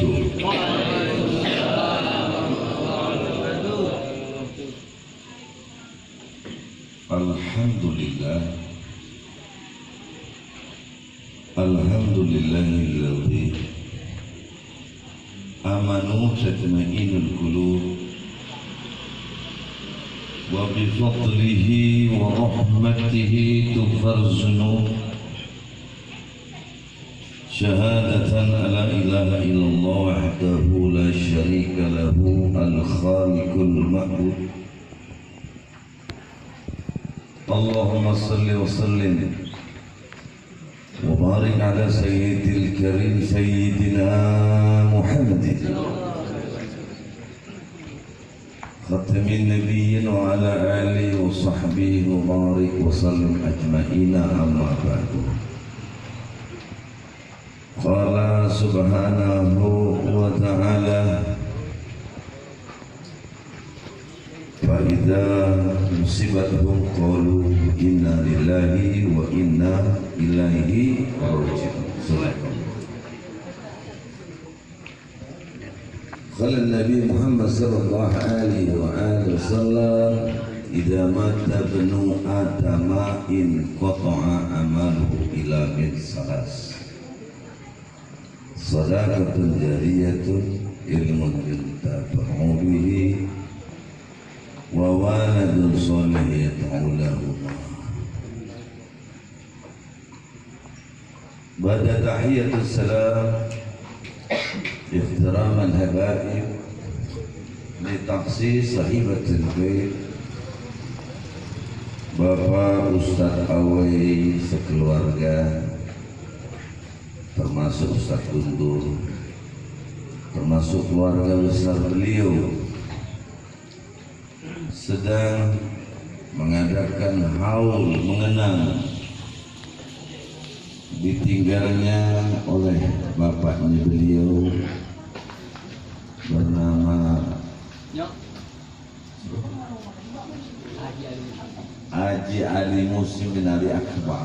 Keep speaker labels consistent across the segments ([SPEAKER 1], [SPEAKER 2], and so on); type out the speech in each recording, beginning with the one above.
[SPEAKER 1] wabarakatuh. Alhamdulillah, alhamdulillahilladzi amanu tatma'innul qulub wa bi fadlihi wa rahmatihi tughfaru dzunub. Syahadatan la ilaha illallah wahdahu la syarika lahu al-khaliqul ma'bud. Allahumma salli wa sallim wa barik ala sayyidil karim sayyidina Muhammadin khatamin nabiyyin wa ala alihi wa sahbihi wa barik wa sallim ajma'ina amma ba'du. Qala subhanahu wa ta'ala fa idza musibatuhum qalu inna lillahi wa inna ilaihi raji'un. Qala Nabi Muhammad sallallahu alaihi wa alihi wasallam idza mata ibnu adama in qata'a amaluhu ila min salas sadaqatun jariyatun ilmun yuntafa'u bihi wa waladun salih yad'u lahu. Ba'da tahiyatus salam ihtiraman habaib li takhsis sahibatul bait Bapak Ustaz Awai sekeluarga, termasuk Ustaz Guntur, termasuk keluarga besar beliau, sedang mengadakan haul mengenang ditinggalnya oleh bapaknya beliau bernama Haji Ali Muslim bin Ali Akbar.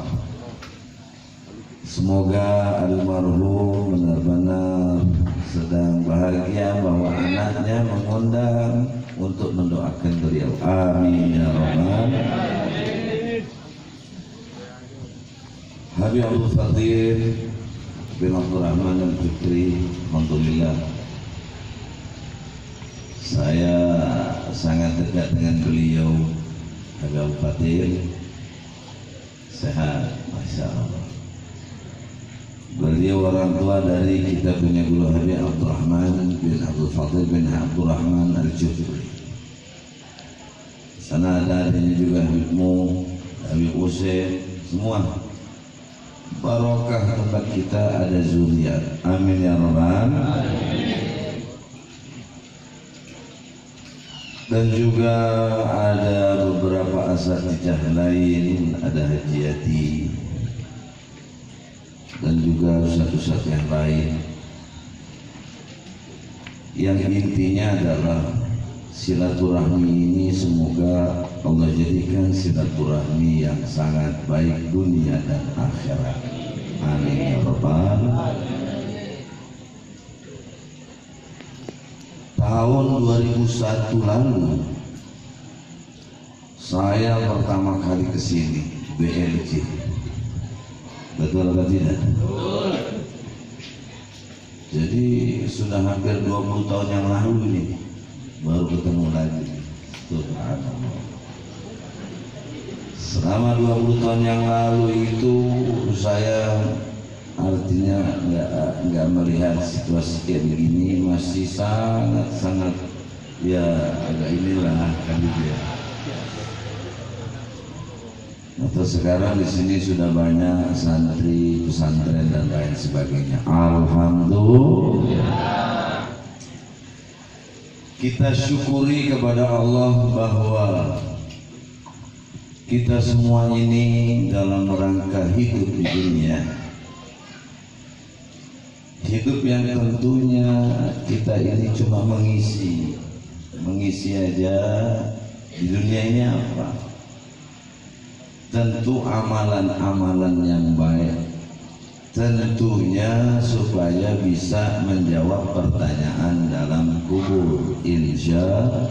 [SPEAKER 1] Semoga almarhum benar-benar sedang bahagia bahwa anaknya mengundang untuk mendoakan beliau. Amin ya rabbal alamin. Habib Abdul Fadil bin Abdul Rahman Al-Fikri, alhamdulillah saya sangat dekat dengan beliau. Habib Abdul Fadil sehat, masya Allah. Beliau orang tua dari kita punya guru Habib Abdul Rahman bin Abdul Fadil bin Abdul Rahman Al-Jufri. Sana ada adanya juga Habibmu, Habib Usaid, semua. Barokah tempat kita ada zuriat. Amin ya rabbal alamin. Dan juga ada beberapa asatidz lain, ada Haji Yati dan juga ustaz-ustaz yang lain. Yang intinya adalah silaturahmi ini semoga Allah jadikan silaturahmi yang sangat baik dunia dan akhirat. Amin ya rabbal alamin. Tahun 2001 lalu saya pertama kali ke sini BLJ. Betul atau tidak? Betul. Jadi sudah hampir 20 tahun yang lalu ini baru ketemu lagi. Subhanallah. Selama 20 tahun yang lalu itu saya artinya nggak melihat situasi kayak begini, masih sangat ya agak inilah kan gitu ya. Atau sekarang di sini sudah banyak santri, pesantren dan lain sebagainya. Alhamdulillah. Kita syukuri kepada Allah bahwa kita semua ini dalam rangka hidup di dunia. Hidup yang tentunya kita ini cuma mengisi aja di dunia ini apa? Tentu amalan-amalan yang baik tentunya supaya bisa menjawab pertanyaan dalam kubur, insya Allah.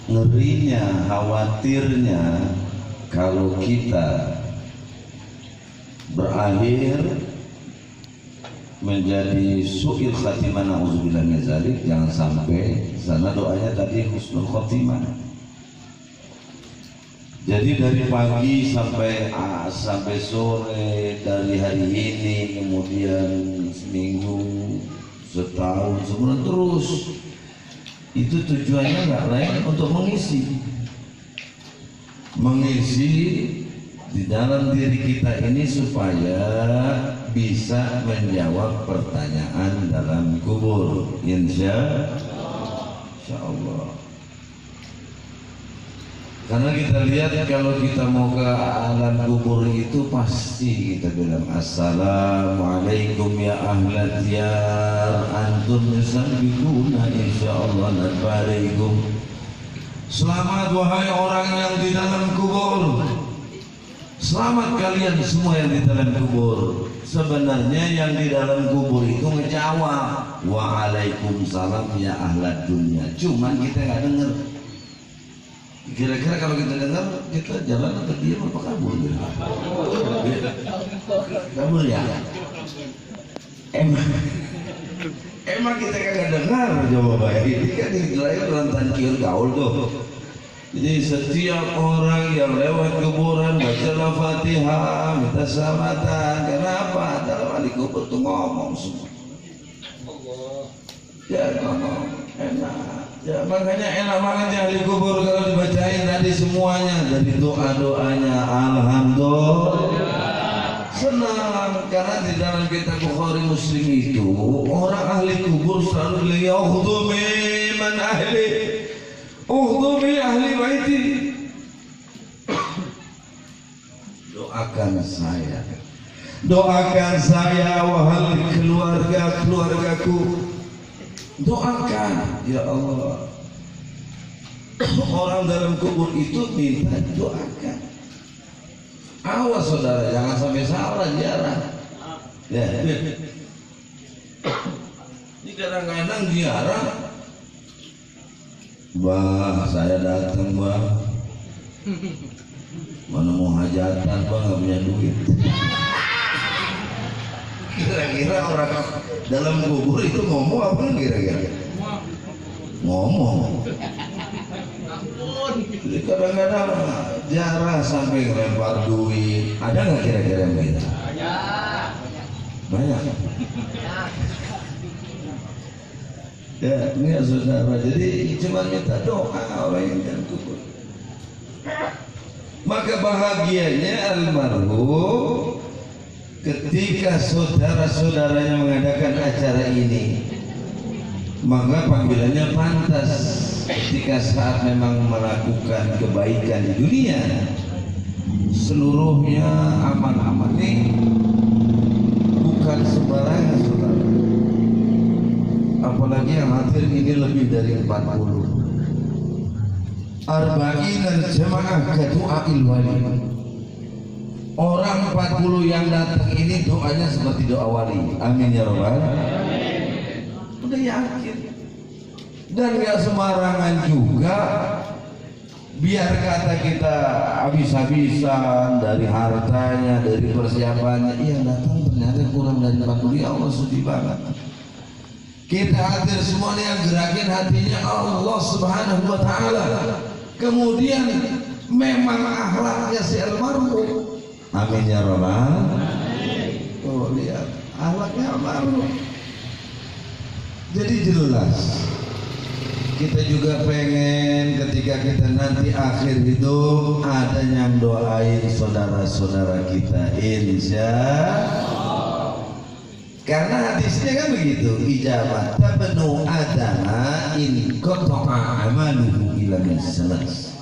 [SPEAKER 1] Ngerinya, khawatirnya kalau kita berakhir menjadi su'il khatimah, na'udzubillah min dzalik, jangan sampai. Sana doanya tadi husnul khotimah. Jadi dari pagi sampai sore, dari hari ini kemudian seminggu, setahun, sebulan terus, itu tujuannya nggak lain untuk mengisi di dalam diri kita ini supaya bisa menjawab pertanyaan dalam kubur, insya Allah. Karena kita lihat kalau kita mau ke alam kubur itu pasti kita bilang assalamualaikum ya ahlat diyar antum yusabbihuna insyaallah nabarikum. Selamat wahai orang yang di dalam kubur. Selamat kalian semua yang di dalam kubur. Sebenarnya yang di dalam kubur itu ngejawab waalaikumsalam ya ahlat dunia. Cuman kita nggak dengar. Kira-kira kalau kita dengar, kita jalan atau diam apa kabur? Kabur ya? Emang kita kagak dengar jawabannya. Ini kan dilahir dalam tankiur gaul tuh. Jadi setiap orang yang lewat kuburan bacalah Fatihah, minta selamatan. Kenapa? Dalam ahli kubur tuh ngomong semua. Ya ngomong enak. Ya makanya enak banget ya ahli kubur kalau dibacain tadi semuanya, dari doa-doanya alhamdulillah. Senang karena di dalam kitab Bukhari Muslim itu orang ahli kubur selalu bilang ya ukhdumi man ahli, ukhdumi ahli baiti. Doakan saya wahai keluargaku. Doakan ya Allah. Orang dalam kubur itu minta doakan. Awas saudara, jangan sampai salah ziarah. Ya. Ini kadang-kadang ziarah, bah saya datang bah, mana mau hajatan bah, nggak punya duit. Kira-kira orang dalam kubur itu ngomong apa kira-kira? Ngomong. Jadi kadang-kadang jarang sampai ngelempar duit. Ada nggak kira-kira yang begitu? Banyak. Ya, ini ya saudara. Jadi cuma minta doa orang yang dalam kubur. Maka bahagianya almarhum ketika saudara-saudaranya mengadakan acara ini, maka panggilannya pantas. Ketika saat memang melakukan kebaikan di dunia, seluruhnya amal-amal ini bukan sembarangan saudara. Apalagi yang hadir ini lebih dari 40. Arba'in al-jamaah kadu'a'il wali. Orang 40 yang datang ini doanya seperti doa wali. Amin ya rabbal. Udah yakin. Dan gak sembarangan juga. Biar kata kita habis-habisan dari hartanya, dari persiapannya, iya datang ternyata kurang dari 40. Ya Allah sedih banget. Kita hadir semuanya yang gerakin hatinya Allah Subhanahu wa ta'ala. Kemudian memang akhlaknya si almarhum. Amin ya rabbal. Oh lihat akhlaknya almarhum. Jadi jelas kita juga pengen ketika kita nanti akhir hidup ada yang doain saudara-saudara kita, insya Allah. Karena hadisnya kan begitu, ijabah tabnu adama in qata'a amaluhu ila misalas.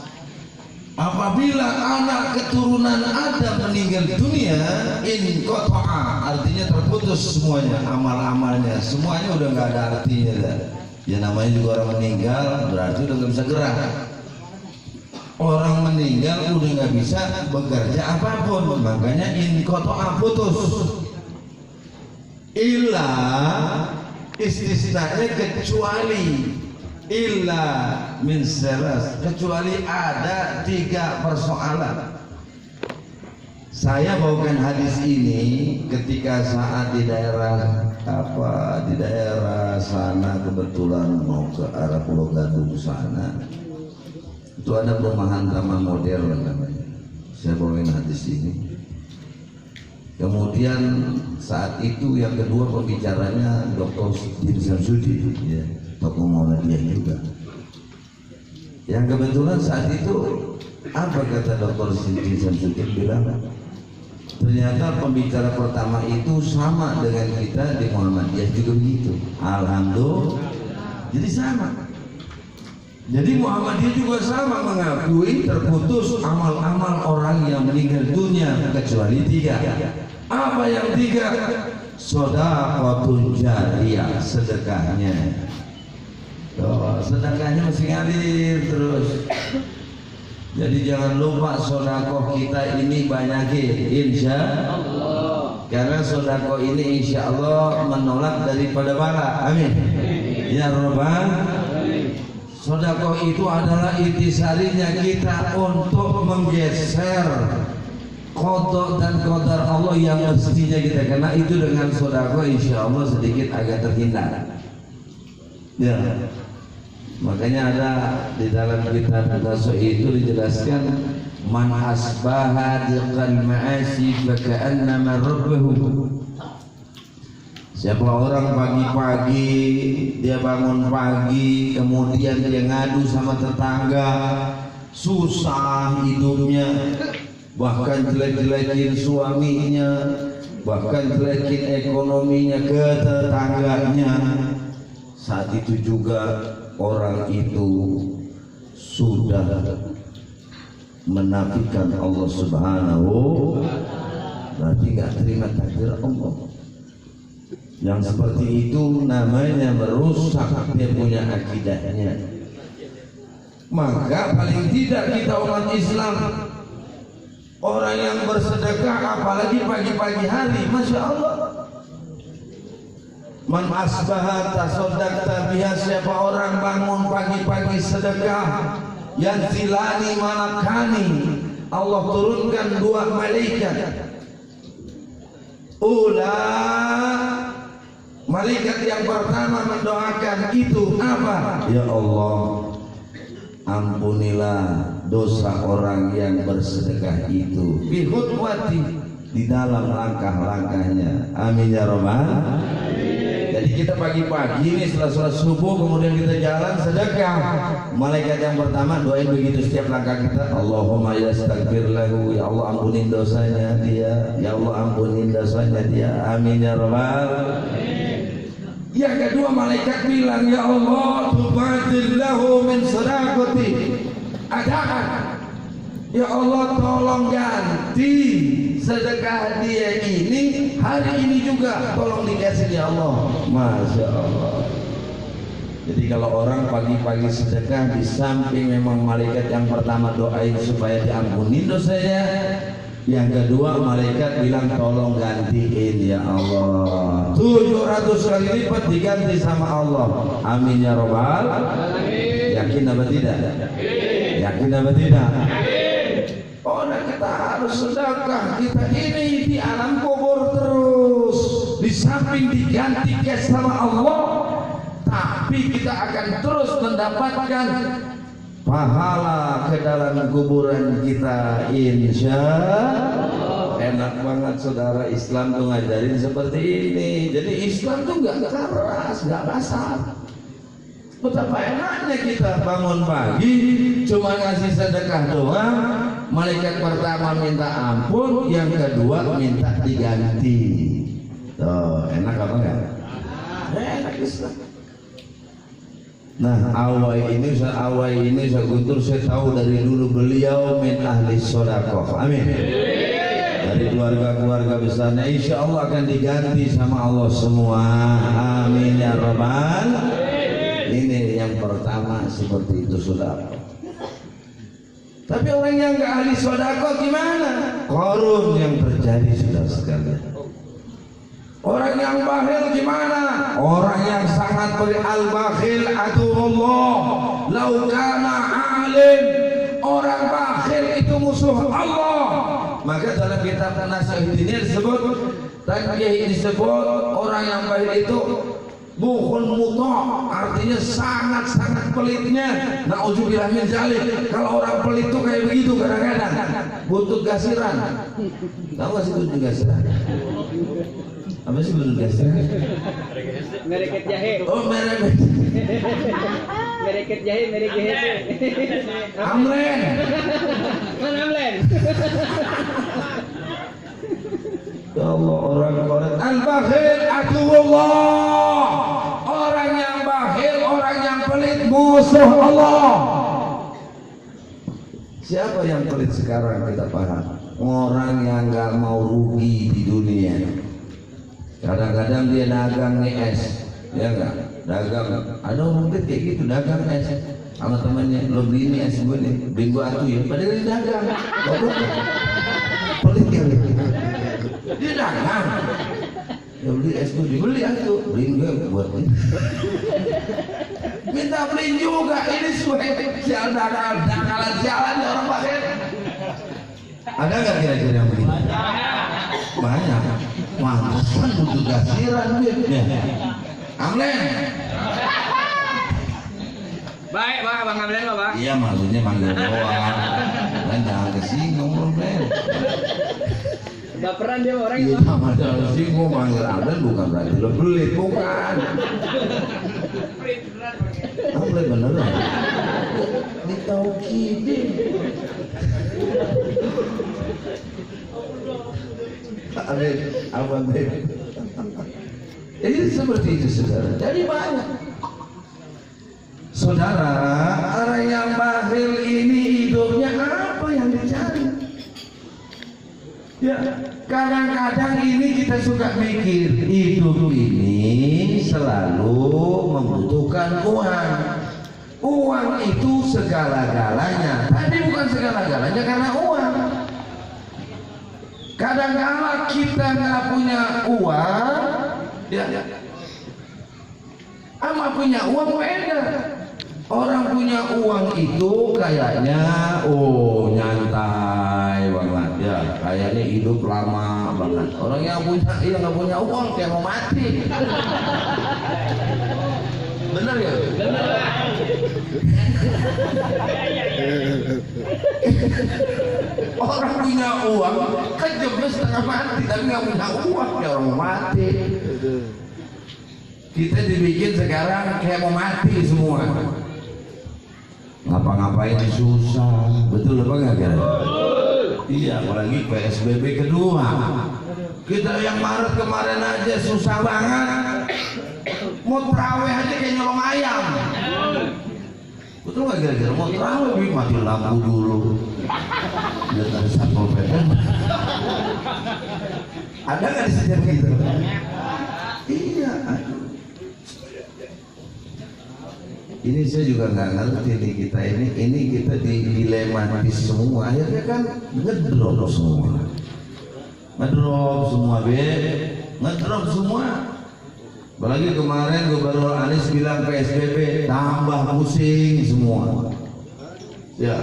[SPEAKER 1] Apabila anak keturunan Adam meninggal dunia, in qata'a artinya terputus semuanya, amal-amalnya semuanya udah nggak ada artinya dah. Ya namanya juga orang meninggal berarti udah nggak bisa gerak. Orang meninggal udah nggak bisa bekerja apapun, makanya inqata'a putus. Illa istisnanya kecuali illa min salas, kecuali ada 3 persoalan. Saya bawakan hadis ini ketika saat di daerah sana, kebetulan mau ke arah Pulau Gadung sana. Itu ada perumahan ramah modern namanya. Saya bawain hadis ini. Kemudian saat itu yang kedua pembicaranya Dr. Sidin Samsudin, ya, tokoh Muhammadiyah juga. Yang kebetulan saat itu apa kata Dr. Sidin Samsudin bilang? Ternyata pembicara pertama itu sama dengan kita di Muhammadiyah juga begitu. Alhamdulillah. Jadi sama. Jadi Muhammadiyah juga sama mengakui terputus amal-amal orang yang meninggal dunia kecuali 3. Apa yang 3? Shadaqatun jariyah, sedekahnya. Sedekahnya masih ngalir terus. Jadi jangan lupa sedekah kita ini banyakin, insya Allah. Karena sedekah ini insya Allah menolak daripada bala. Amin. Ya Rabbal. Sedekah itu adalah intisarinya kita untuk menggeser qada dan qadar Allah yang mestinya kita kena. Itu dengan sedekah insya Allah sedikit agak terhindar. Ya. Makanya ada di dalam kitab Tasawuf itu dijelaskan man asbaha diqal ma'asi fa ka'annama rabbahu. Siapa orang pagi-pagi dia bangun pagi kemudian dia ngadu sama tetangga, susah hidupnya, bahkan jelek-jelekin suaminya, bahkan jelekin ekonominya ke tetangganya. Saat itu juga orang itu sudah menafikan Allah Subhanahu, berarti nggak terima takdir Allah. Yang seperti itu namanya merusak dia punya akidahnya. Maka paling tidak kita umat Islam, orang yang bersedekah apalagi pagi-pagi hari, Masya Allah. Man asbaha tasaddaqta biha, siapa orang bangun pagi-pagi sedekah, yanzilani malakani, Allah turunkan 2 malaikat. Malaikat yang pertama mendoakan itu apa? Ya Allah, ampunilah dosa orang yang bersedekah itu bi khutwati, di dalam langkah-langkahnya. Amin ya Rabbal. Jadi kita pagi-pagi ini setelah sholat subuh kemudian kita jalan sedekah. Malaikat yang pertama doain begitu setiap langkah kita. Allahumma yastaghfir lahu, ya Allah ampunin dosanya dia, ya Allah ampunin dosanya dia. Amin ya Rabbal. Yang kedua malaikat bilang, ya Allah tubadil lahu min sadaqati adaan. Ya Allah tolong ganti sedekah dia ini hari ini juga, tolong dikasih ya Allah. Masya Allah. Jadi kalau orang pagi-pagi sedekah, di samping memang malaikat yang pertama doain supaya diampuni dosanya, yang kedua malaikat bilang tolong gantiin ya Allah, 700 kali lipat diganti sama Allah. Amin ya Rabbal. Yakin apa tidak? Yakin apa tidak? Orang kita harus sedekah, kita ini di alam kubur terus, di samping digantikan sama Allah, tapi kita akan terus mendapatkan pahala ke dalam kuburan kita, insya Allah. Enak banget saudara, Islam tuh ngajarin seperti ini. Jadi Islam tuh nggak keras, nggak kasar. Betapa enaknya kita bangun pagi cuma ngasih sedekah doang. Malaikat pertama minta ampun, yang kedua minta diganti. Tuh, enak apa enggak? Enak Islam. Nah, awai ini saya Guntur, saya tahu dari dulu beliau min ahli sedekah. Amin. Dari keluarga-keluarga besarnya insya Allah akan diganti sama Allah semua. Amin ya Rabbal. Ini yang pertama seperti itu, saudara. Tapi orang yang nggak ahli sedekah gimana? Korun yang terjadi sudah sekalian. Orang yang bakhil gimana? Orang yang sangat al-bakhil aduhullah. Lau kana alim. Orang bakhil itu musuh Allah. Maka dalam kitab Nasihat ini disebut, tadi disebut orang yang bakhil itu bukhul muta', artinya sangat-sangat pelitnya. Na'udzubillah min dzalik. Kalau orang pelit itu kayak begitu kadang-kadang butuh gasiran. Tahu nggak sih butuh gasiran? Apa sih butuh gasiran?
[SPEAKER 2] Mereket jahe.
[SPEAKER 1] Oh, mereket.
[SPEAKER 2] Mereket jahe, merek jahe.
[SPEAKER 1] Amlen.
[SPEAKER 2] Mana amlen?
[SPEAKER 1] Ya Allah, orang al-bakhil aduwullah. Orang yang bakhil, orang yang pelit musuh Allah. Siapa yang pelit sekarang kita paham? Orang yang nggak mau rugi di dunia. Kadang-kadang dia dagang nih es, ya enggak? Dagang. Ada orang pelit kayak gitu, dagang es sama temannya. Lo beli ini es gue nih, beli gue atuh ya. Padahal dia dagang. Pelit ya. Dia dagang. Ya beli es gue dibeli atuh, beliin gue buat ini. Minta beliin juga ini suai jalan dakalan jalan orang pakai. Ada nggak kira-kira yang begini? Banyak. Mantesan butuh gasiran dia. Amlen.
[SPEAKER 2] Baik, Pak, Bang Amlen, Pak.
[SPEAKER 1] Iya, maksudnya manggil doang. Dan jangan kesinggung, Amlen.
[SPEAKER 2] Baperan dia orang
[SPEAKER 1] Iya,
[SPEAKER 2] itu.
[SPEAKER 1] sama ada singgung manggil Amlen bukan berarti lo belit, bukan. Amlen beneran. Ditaukidin. Amin, amin. Jadi seperti itu saudara. Jadi banyak. Saudara, orang yang bakhil ini hidupnya apa yang dicari? Ya, kadang-kadang ini kita suka mikir hidup ini selalu membutuhkan uang. Uang itu segala-galanya. Tapi bukan segala-galanya karena uang. Kadang-kadang kita nggak punya uang, ya, ama punya uang beda. Orang punya uang itu kayaknya, oh nyantai banget, ya, kayaknya hidup lama banget. Orang yang nggak punya uang kayak mau mati. Bener ya? Bener. Orang punya uang kejebak setengah mati, tapi nggak punya uang kayak orang mau mati. Kita dibikin sekarang kayak mau mati semua. Ngapa-ngapain susah, betul apa nggak kira? Iya, apalagi PSBB kedua. Kita yang Maret kemarin aja susah banget. Mau terawih aja kayak nyolong ayam. Betul nggak kira-kira? Mau terawih mati lampu dulu. Lihat ada satpol pp. Ada nggak di sini gitu? Iya. Ini saya juga nggak ngerti nih kita ini kita dilematis semua. Akhirnya kan ngedrop semua, ngedrop semua. Apalagi kemarin Gubernur Anies bilang PSBB tambah pusing semua. Ya,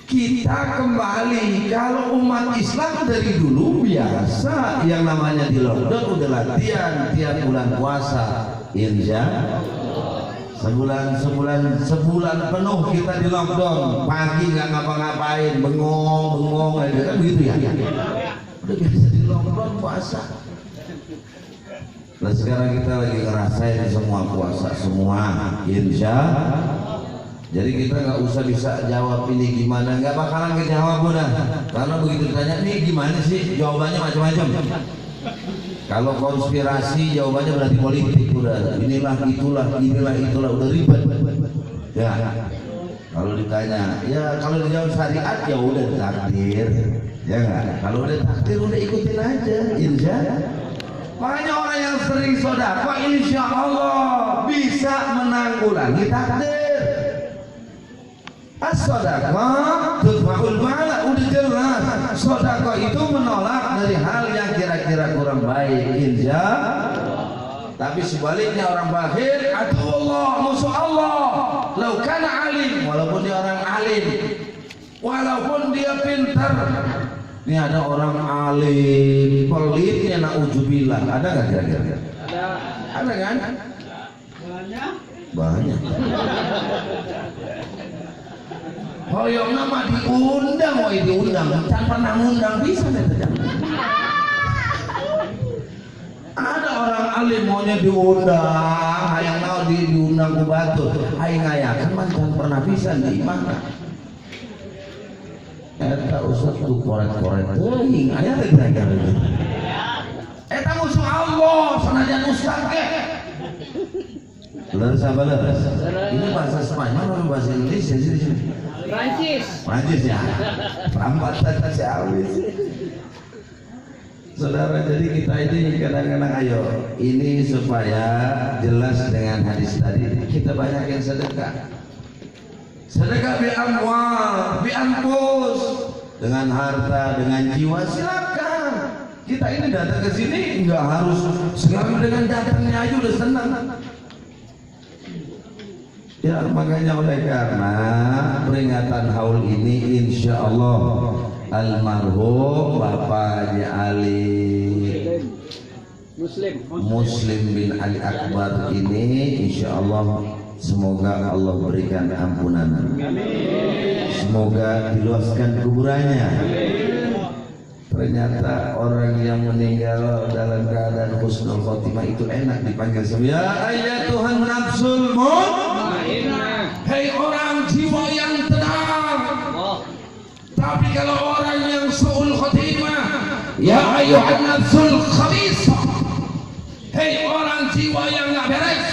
[SPEAKER 1] kita kembali kalau umat Islam dari dulu biasa yang namanya di lockdown udah latihan tiap bulan puasa. Insya sebulan penuh kita di lockdown, pagi nggak ngapa-ngapain, bengong aja kan begitu ya. Udah biasa di lockdown puasa. Nah sekarang kita lagi ngerasain semua puasa semua, insya. Jadi kita nggak usah bisa jawab ini gimana, nggak bakalan kejawab udah. Karena begitu ditanya nih gimana sih, jawabannya macam-macam. Kalau konspirasi jawabannya berarti politik udah, inilah itulah udah ribet. Ya. Kalau ditanya, ya kalau dijawab syariat ya udah takdir, ya nggak. Kalau udah takdir udah ikutin aja, insya. Makanya orang yang sering sedekah insya Allah bisa menanggulangi takdir. As-shadaqah tudfa'ul bala, udah jelas. Sedekah itu menolak dari hal yang kira-kira kurang baik. Insya. Tapi sebaliknya orang bakhil, aduh musuh Allah. Lau kana alim, walaupun dia orang alim, walaupun dia pintar. Ini ada orang alim, pelitnya na'udzubillah. Ada nggak kira-kira? Ada kan? Banyak. Hoyong nama diundang, tanpa pernah ngundang bisa tidak? Ada orang alim maunya diundang, hayang mau diundang ke batu, hayang ngayakan mantan pernah bisa di mana? Eta usah tuh korek-korek teuing, aya teh kira-kira. Eta musuh Allah, sanajan ustaz Leres apa leres? Ini bahasa Spanyol atau bahasa Indonesia sih? Prancis ya. Perambatan si awis. Saudara, jadi kita ini kadang-kadang ayo ini supaya jelas dengan hadis tadi, kita banyakin sedekah. Sedekah bi amwal, bi anfus, dengan harta, dengan jiwa, silakan. Kita ini datang ke sini enggak harus sekarang dengan datangnya aja udah senang. Ya, makanya oleh karena peringatan haul ini insya Allah almarhum Bapak Haji Ali Muslim bin Ali Akbar ini insya Allah semoga Allah berikan ampunan, semoga diluaskan kuburannya. Ternyata orang yang meninggal dalam keadaan husnul khotimah itu enak dipanggil ya ayyatuhan nafsul mutmainnah, hei orang jiwa yang tenang. Tapi kalau orang yang su'ul khotimah, ya ayyuhan nafsul khabithah, hei orang jiwa yang gak beres,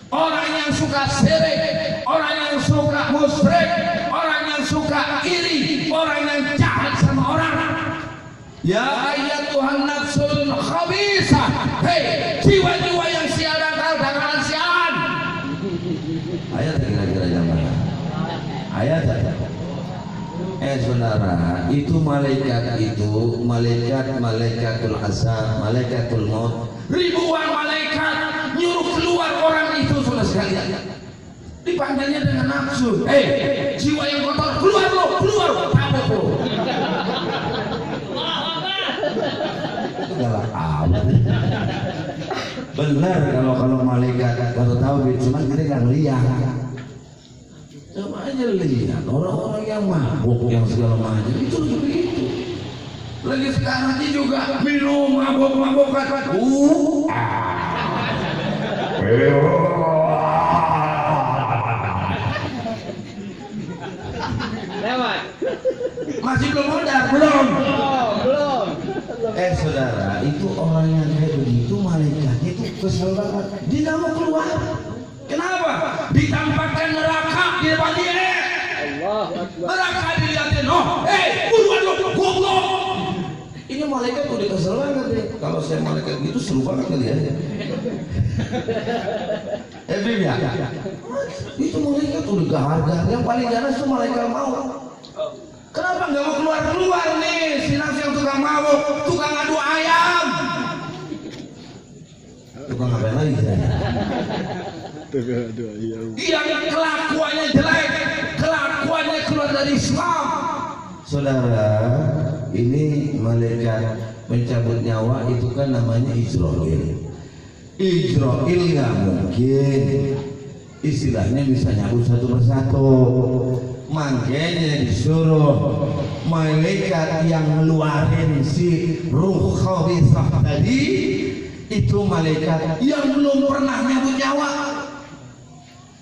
[SPEAKER 1] orang yang suka syirik, orang yang suka musyrik, orang yang suka iri, orang yang jahat sama orang. Ya ayyatuhan nafsul khabithah, hei jiwa-jiwa yang siaran dagangan siaran. Ayat kira-kira yang mana? Ayat saudara, itu malaikatul azab, malaikatul maut, ribuan malaikat nyuruh keluar orang itu sudah sekalian. Dipanggilnya dengan nafsu, hei jiwa yang kotor, keluar lo, tabok lo. Galak amat. Benar kalau malaikat kalau tahu cuma kita nggak lihat. Coba aja lihat orang-orang yang mabuk yang segala macam itu begitu. Lagi sekarang ini juga minum mabuk-mabukan.
[SPEAKER 2] Lewat.
[SPEAKER 1] Masih belum ada, belum. Saudara, itu orang yang kayak begitu malaikatnya itu kesel banget. Dia nggak mau keluar. Kenapa? Ditampakkan neraka di depan dia. Neraka dilihatin, buruan lo, goblok. Ini malaikat udah kesel banget deh. Kalau saya malaikat gitu seru banget kalian. Bim ya. Itu malaikat udah gahar. Yang paling ganas tuh malaikat mau. Kenapa nggak mau keluar nih? Si nafsu yang tukang mabuk, tukang adu ayam. Tukang apa lagi? Tukang adu ayam. Yang kelakuannya jelek, kelakuannya keluar dari Islam. Saudara, ini malaikat mencabut nyawa itu kan namanya Israil. Israil nggak mungkin istilahnya bisa nyabut satu persatu. Makanya disuruh malaikat yang ngeluarin si ruh khabithah tadi itu malaikat yang belum pernah nyabut nyawa.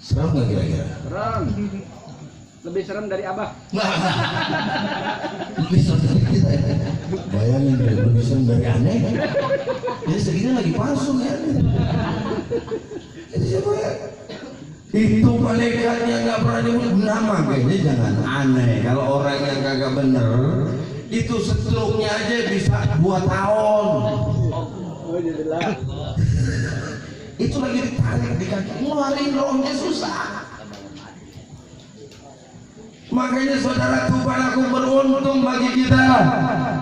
[SPEAKER 1] Serem nggak kira-kira?
[SPEAKER 2] Serem. Lebih serem dari Abah.
[SPEAKER 1] Lebih serem dari kita. Bayangin lebih serem dari aneh. Jadi segini lagi palsu ya. Jadi siapa ya? Itu malaikatnya nggak pernah disebut nama, kayaknya jangan aneh. Kalau orang yang kagak bener, itu stroke-nya aja bisa 2 tahun. Itu lagi ditarik di kaki, ngeluarin rohnya susah. Makanya saudara Tuhan, aku beruntung bagi kita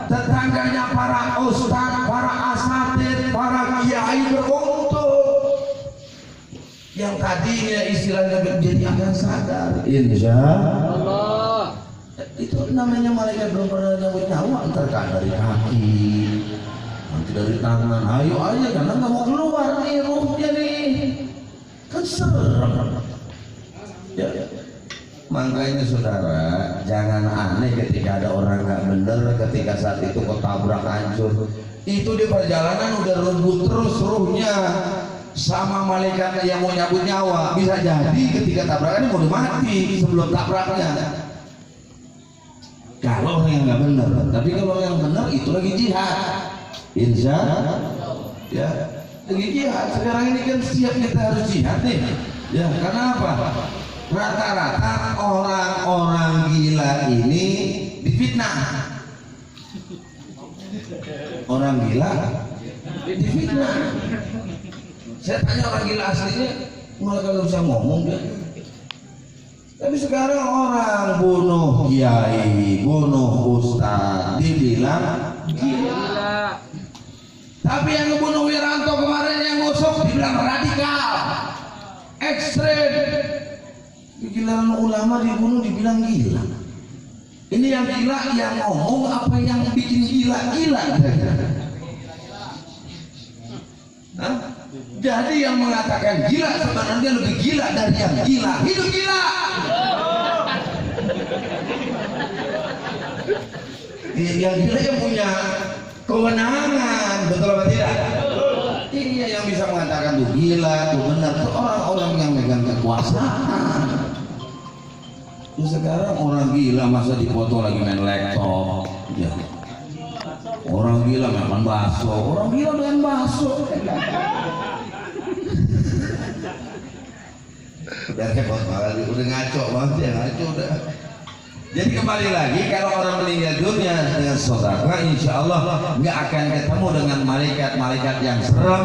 [SPEAKER 1] tetangganya para ustaz, para asatid, para kiai beruntung. Yang tadinya istilahnya menjadi akan sadar, insya
[SPEAKER 2] Allah.
[SPEAKER 1] Itu namanya malaikat belum pernah nyabut nyawa, ntar kan dari kaki, nanti dari tangan, ayo aja karena nggak mau keluar nih ruhnya nih, kan serem. Ya. Makanya saudara, jangan aneh ketika ada orang nggak bener, ketika saat itu kau tabrak hancur. Itu di perjalanan udah rebut terus ruhnya sama malaikat yang mau nyabut nyawa. Bisa jadi ketika tabrakannya mau mati sebelum tabraknya. Kalau orang yang nggak bener, tapi kalau yang bener itu lagi jihad. Insya ya lagi jihad. Sekarang ini kan siap kita harus jihad nih. Ya karena apa? Rata-rata orang-orang gila ini difitnah. Orang gila difitnah. Saya tanya orang gila aslinya, malah kalau bisa ngomong dia. Tapi sekarang orang bunuh kiai, bunuh ustaz, dibilang gila. Tapi yang ngebunuh Wiranto kemarin yang ngusuk dibilang radikal, ekstrem. Giliran ulama dibunuh dibilang gila. Ini yang gila yang ngomong apa yang bikin gila-gila? Jadi yang mengatakan gila sebenarnya lebih gila dari yang gila. Hidup gila. Yang gila yang punya kewenangan, betul apa tidak? Iya, yang bisa mengatakan tuh gila, tuh benar, tuh orang-orang yang megang kekuasaan. Terus sekarang orang gila masa dipoto lagi main laptop, ya. Orang gila makan bakso, orang gila makan bakso. Udah repot banget, udah ngaco banget ya, ngaco udah. Jadi kembali lagi, kalau orang meninggal dunia dengan sedekah, insya Allah nggak akan ketemu dengan malaikat-malaikat yang serem.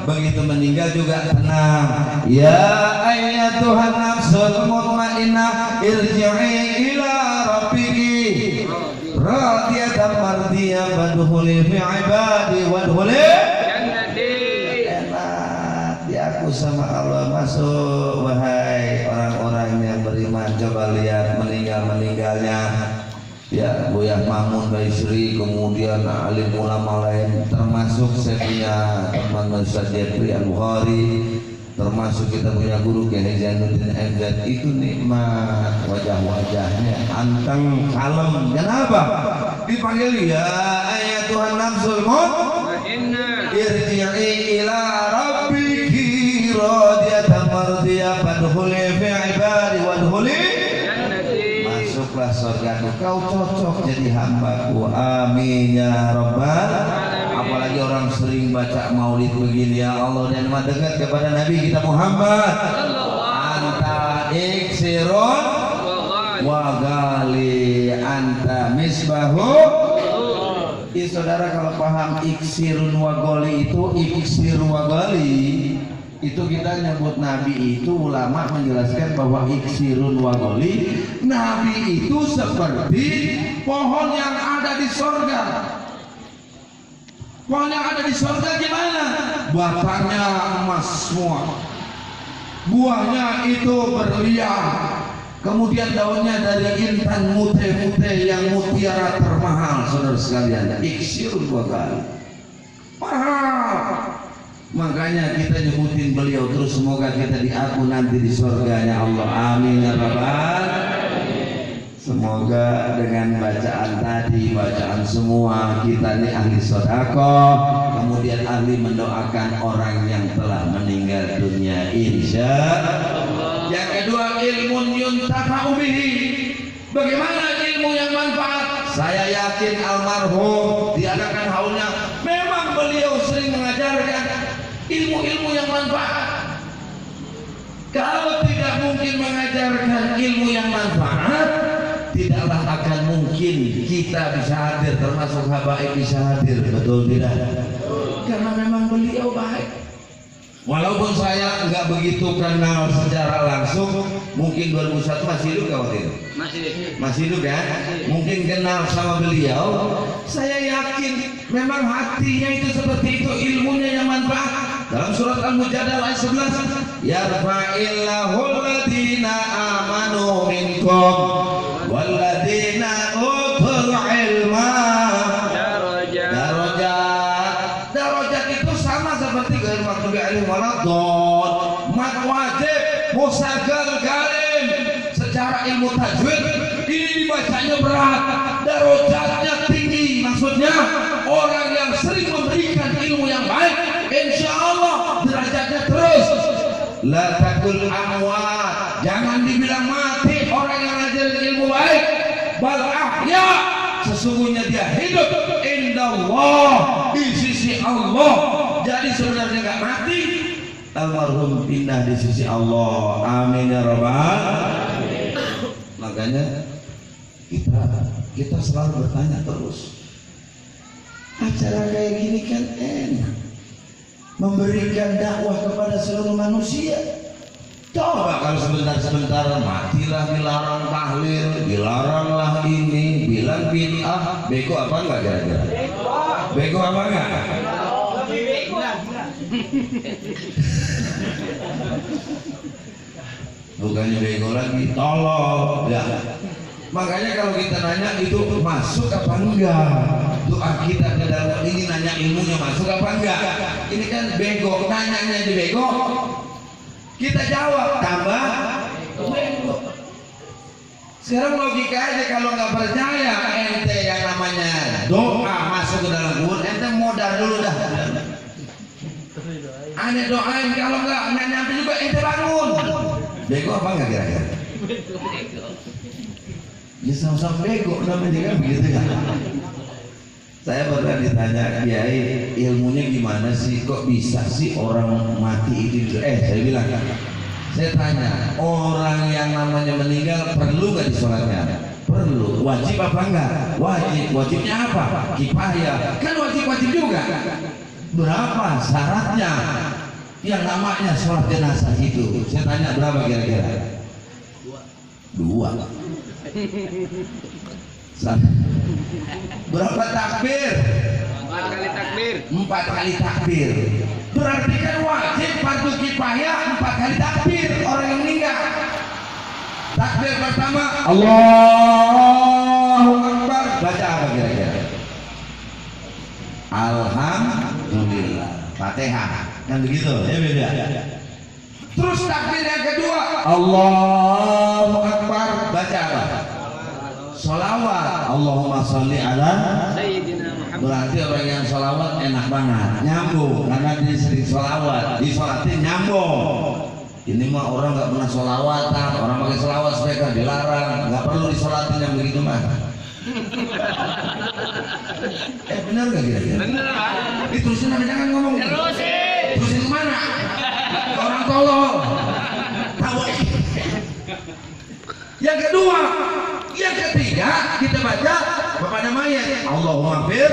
[SPEAKER 1] Begitu meninggal juga tenang. Ya ayyatuhan nafsul mutmainnah irji'i ila rabbiki radiyatan mardiyah fadkhuli fi ibadi wadkhuli jannati. Enak diaku sama Allah, masuk wahai orang-orang yang beriman. Coba lihat meninggalnya ya Buya Mamun Baisri, kemudian alim ulama lain, termasuk saya punya teman Ustaz Jepri Al-Bukhari, termasuk kita punya guru Kiai Zainuddin FZ. Itu nikmat wajah-wajahnya anteng kalem. Kenapa? Dipanggil ya ayatuhan nafsul mutmainnah irji'i ila rabbiki radiyatan mardiyah fadkhuli fi ibadi wadkhuli jannati. Masuklah surgaku, kau cocok jadi hambaku. Amin ya rabbal alamin. Apalagi orang sering baca maulid begini, ya Allah, dan mendekat kepada Nabi kita Muhammad. Anta iksirun wa gali anta misbahu. Saudara kalau paham iksirun wa gali itu, iksir wa gali itu kita nyebut Nabi itu, ulama menjelaskan bahwa iksirun wa gali, Nabi itu seperti pohon yang ada di sorga. Pohon yang ada di sorga gimana? Batangnya emas semua, buahnya itu berlian, kemudian daunnya dari intan mute-mute yang mutiara termahal. Saudara sekalian, iksirun wa gali mahal. Makanya kita nyebutin beliau terus, semoga kita diaku nanti di surganya Allah. Amin ya rabbal. Semoga dengan bacaan tadi, bacaan semua, kita ini ahli sedekah, kemudian ahli mendoakan orang yang telah meninggal dunia, insya Allah. Yang kedua, ilmun yuntafa'u bihi. Bagaimana ilmu yang manfaat? Saya yakin almarhum diadakan haulnya, memang beliau sering mengajarkan ilmu-ilmu yang manfaat. Kalau tidak mungkin mengajarkan ilmu yang manfaat, tidaklah akan mungkin kita bisa hadir, termasuk habaib bisa hadir. Betul tidak? Karena memang beliau baik. Walaupun saya nggak begitu kenal secara langsung, mungkin 2001 masih hidup nggak waktu itu? Masih hidup kan? Mungkin kenal sama beliau. Saya yakin memang hatinya itu seperti itu, ilmunya yang manfaat. Dalam surat Al-Mujadalah ayat 11, yarfa'illahul ladzina amanu minkum walladzina utul ilma darajat itu sama seperti gair maghdubi alaihim waladdallin. Mat wajib musagal galim secara ilmu tajwid ini dibacanya berat, darajatnya tinggi. Maksudnya orang yang sering memberikan ilmu yang baik, insya Allah derajatnya terus. La takul amwat, jangan dibilang mati orang yang ngajarin ilmu baik. Bal ahya, sesungguhnya dia hidup indallah, di sisi Allah. Jadi sebenarnya nggak mati, almarhum pindah di sisi Allah. Amin ya rabbal. Makanya kita selalu bertanya terus, acara kayak gini kan enak, memberikan dakwah kepada seluruh manusia. Coba kalau sebentar-sebentar matilah dilarang tahlil, dilaranglah ini, bilang bid'ah, bego apa enggak kira-kira? Bego apa enggak? Bukannya bego lagi, tolong ya. Makanya kalau kita nanya itu masuk apa enggak, doa kita ke dalam ini nanya ilmunya masuk apa enggak. Ini kan bego, nanyanya di bego, kita jawab tambah bego. Sekarang logika aja, kalau nggak percaya ente yang namanya doa masuk ke dalam kubur, ente modal dulu dah. Ane doain, kalau nggak nyampe juga ente bangun. Bego apa enggak kira-kira? Ya sama-sama bego namanya kan begitu kan. Saya pernah ditanya, Kiai ilmunya gimana sih, kok bisa sih orang mati itu? Saya bilang, saya tanya, orang yang namanya meninggal perlu nggak disolatnya? Perlu. Wajib apa enggak? Wajib. Wajibnya apa? Kifayah. Kan wajib juga. Berapa syaratnya yang namanya sholat jenazah itu? Saya tanya berapa kira-kira? Dua. Berapa takbir?
[SPEAKER 2] 4 kali takbir.
[SPEAKER 1] 4 kali takbir. Berarti kan wajib fardu kifayah 4 kali takbir orang yang meninggal. Takbir pertama Allahu Akbar, baca apa kira-kira? Alhamdulillah, Fatihah. Kan begitu ya beda. Terus takbir yang kedua Allahu Akbar, baca apa? Sholawat. Allahumma sholli ala
[SPEAKER 2] Sayyidina Muhammad.
[SPEAKER 1] Berarti orang yang sholawat enak banget, nyambung, karena dia sering sholawat, disolatin nyambung. Ini mah orang nggak pernah sholawatan, orang pakai sholawat mereka dilarang, nggak perlu disolatin yang begitu mah. Benar nggak kira-kira?
[SPEAKER 2] Bener Pak.
[SPEAKER 1] Diterusin aja, jangan ngomong. Terusin kemana? Orang tolong. Tahu. Yang kedua, yang ketiga kita baca kepada mayat Allahumma fir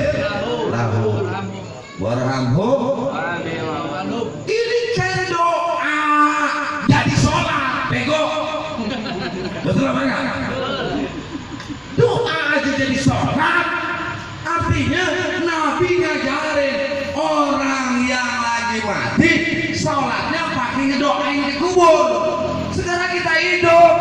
[SPEAKER 1] lahu warhamhu. Ini kan doa jadi sholat, bego. Betul apa enggak? Doa aja jadi sholat, artinya Nabi ngajarin orang yang lagi mati sholatnya pakai ngedoain di kubur. Sekarang kita hidup,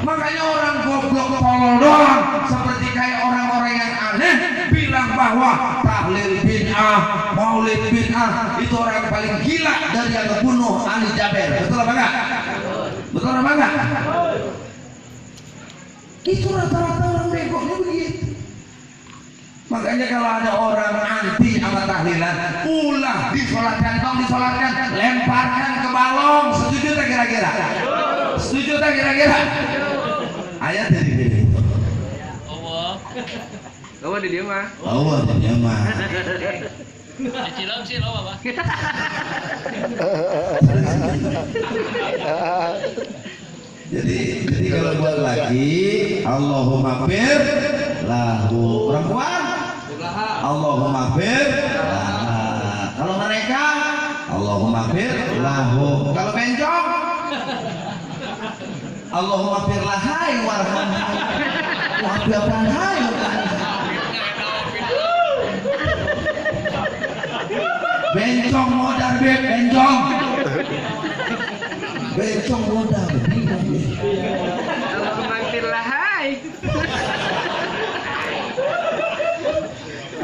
[SPEAKER 1] makanya orang goblok tolol doang seperti kayak orang-orang yang aneh bilang bahwa tahlil bid'ah, maulid bid'ah, itu orang yang paling gila dari yang ngebunuh Ali Jaber. Betul apa enggak? Betul apa enggak? Itu rata-rata orang begonya begitu. Makanya kalau ada orang anti sama tahlilan, ulah disolatkan, lemparkan ke balong. Setuju tak kira-kira? Setuju tak kira-kira? Ayat dari ini.
[SPEAKER 2] Allah di dia mah.
[SPEAKER 1] Allah di dia mah.
[SPEAKER 3] Cilom sih lo apa?
[SPEAKER 1] Jadi kalau buat lagi Allahumma fir lahu, perempuan Allahumma fir laha. Kalau mereka Allahumma fir lahu. Kalau bencong Allahumma fir lahai warhamha. Wabi apaan hai? Bencong modal beb, bencong. Bencong modal bingung.
[SPEAKER 2] Allahumma firlah hai.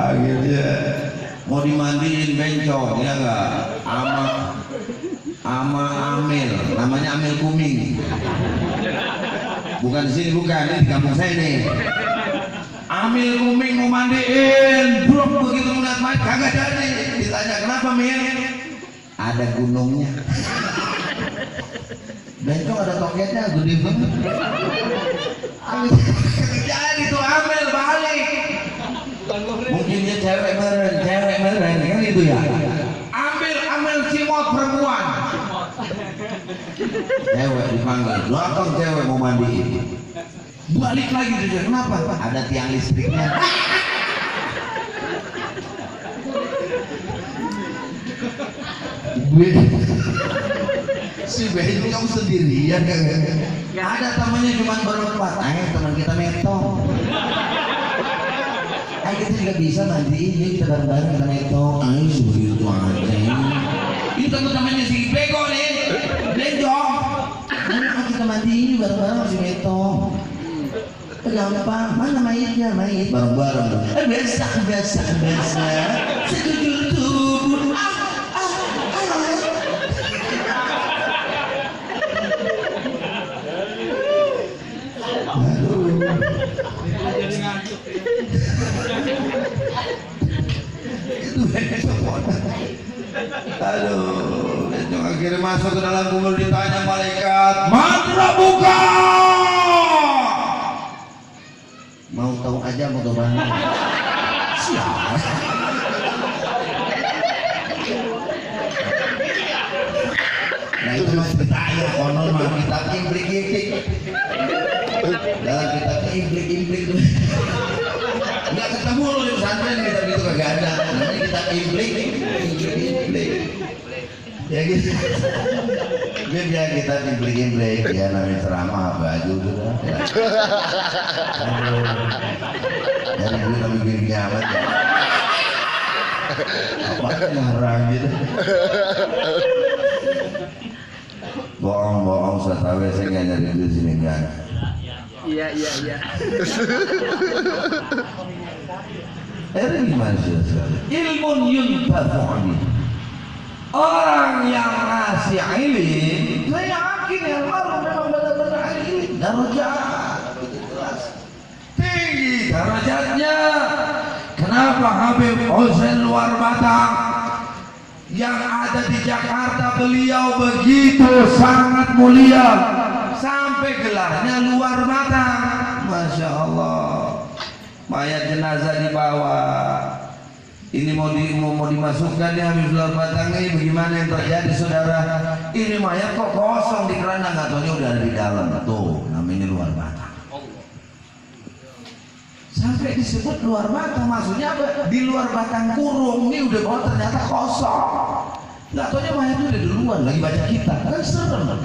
[SPEAKER 1] Akhirnya mau dimandiin bencong ya enggak? Ama Amil, namanya Amil Kuming. Bukan di sini, bukan, ini di kampung saya nih. Amil Kuming mau mandiin, belum begitu ngeliat main kagak jadi. Ditanya kenapa Mil? Ada gunungnya. Bencong ada toketnya, gede banget. Jadi tuh Amil balik. Mungkin dia cewek meren kan itu ya. Ambil cimot perempuan. Cewek dipanggil, belakang cewek mau mandiin. Balik lagi juga, kenapa? Ada tiang listriknya. Si bencong sendirian kan? Gak ada temannya, cuma berempat. Teman kita metong. Kita juga bisa mandiin, ya kita bareng-bareng kita metong. Begitu aja. Ini teman-temannya si bego nih, bencong. Kita mandiin bareng-bareng si metong. Gampang, mana mayitnya? Mayit bareng-bareng. Biasa. Sekujur tubuh.
[SPEAKER 3] Jadi ngantuk.
[SPEAKER 1] Itu bencong. Aduh, bencong akhirnya masuk ke dalam kubur, ditanya malaikat, "Man buka?" Mau tahu aja mau tahu mana? Siapa? Nah itu mah ditanya, konon mah kita implik-implik. Dalam kitab implik-implik tuh. Nggak ketemu loh di pesantren kita gitu kagak ada. Namanya kita implik. Ya gitu. Biar ya kita implik ya, namanya ceramah baju gitu. Dari dulu kami bikin kiamat ya. Apa ngarang gitu. Bohong saya tahu saya nggak nyari di sini kan.
[SPEAKER 2] Iya.
[SPEAKER 1] Ini gimana sih? Ilmun yuntafa'u. Orang yang ngasih ilmu, saya yakin yang baru memang benar-benar ilmu. Darajat, tinggi darajatnya. Kenapa Habib Hussein Luar Batang yang ada di Jakarta, beliau begitu sangat mulia sampai gelarnya Luar Batang. Masya Allah. Mayat jenazah dibawa. Ini mau dimasukkan ya Habib Luar Batang ini, bagaimana yang terjadi saudara? Ini mayat kok kosong di keranda, nggak taunya udah ada di dalam. Tuh namanya Luar Batang. Sampai disebut Luar Batang, maksudnya apa? Di luar batang kurung, ini udah bawa ternyata kosong. Nggak taunya mayatnya udah duluan lagi baca kitab, kan serem.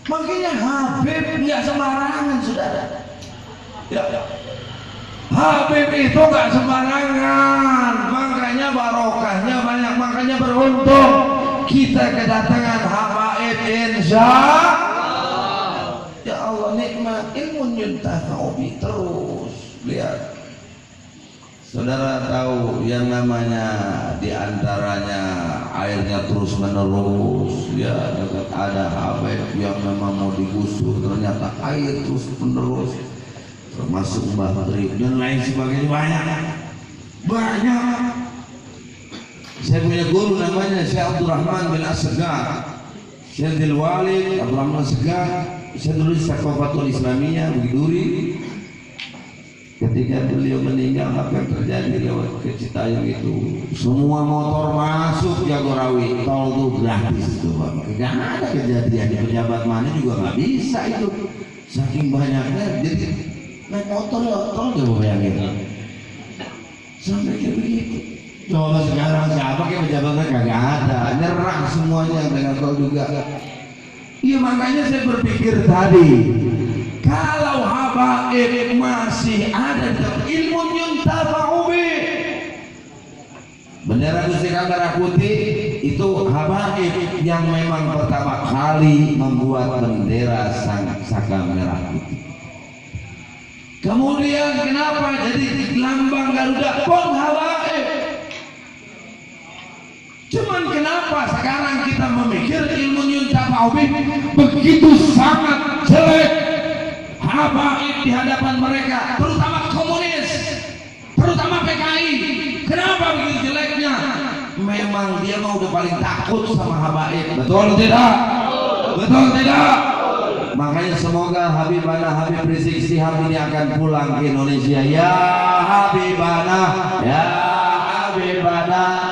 [SPEAKER 1] Makanya Habib nggak sembarangan saudara. Ya. Habib itu nggak sembarangan, makanya barokahnya banyak, makanya beruntung kita kedatangan habaib insya Allah. Ya Allah, nikmat ilmu yuntafa'u bi. Terus lihat saudara tahu yang namanya diantaranya airnya terus menerus ya, ada habaib yang memang mau digusur ternyata air terus menerus, termasuk Mbah Madri dan lain sebagainya, banyak. Saya punya guru namanya Syekh Abdurrahman bin Asgar, Syekh Dilwalid Abdurrahman Asgar. Saya dulu di Sakafatul Islamiyah Bukit Duri. Ketika beliau meninggal, apa yang terjadi lewat ke Citayam itu, semua motor masuk Jagorawi, tol itu gratis itu Pak. Tidak ada kejadian di pejabat mana juga nggak bisa itu, saking banyaknya. Jadi naik motor ya tol, coba bayangin sampai kayak begitu. Coba sekarang siapa yang pejabatnya kagak ada, nyerang semuanya dengan kau juga. Iya makanya saya berpikir tadi, kalau habaib masih ada dalam ilmu yuntafa'u bih. Bendera Gusti Merah Putih itu habaib yang memang pertama kali membuat bendera saka merah putih. Kemudian kenapa jadi lambang Garuda pun habaib? Cuman kenapa sekarang kita memikir ilmu yuntafa'u bih begitu sangat jelek habaib di hadapan mereka, terutama komunis, terutama PKI. Kenapa begitu jeleknya? Memang dia mau udah paling takut sama habaib. Betul tidak? Betul tidak? Makanya semoga Habibana Habib Rizik Syihab ini akan pulang ke Indonesia. Ya Habibana, ya Habibana.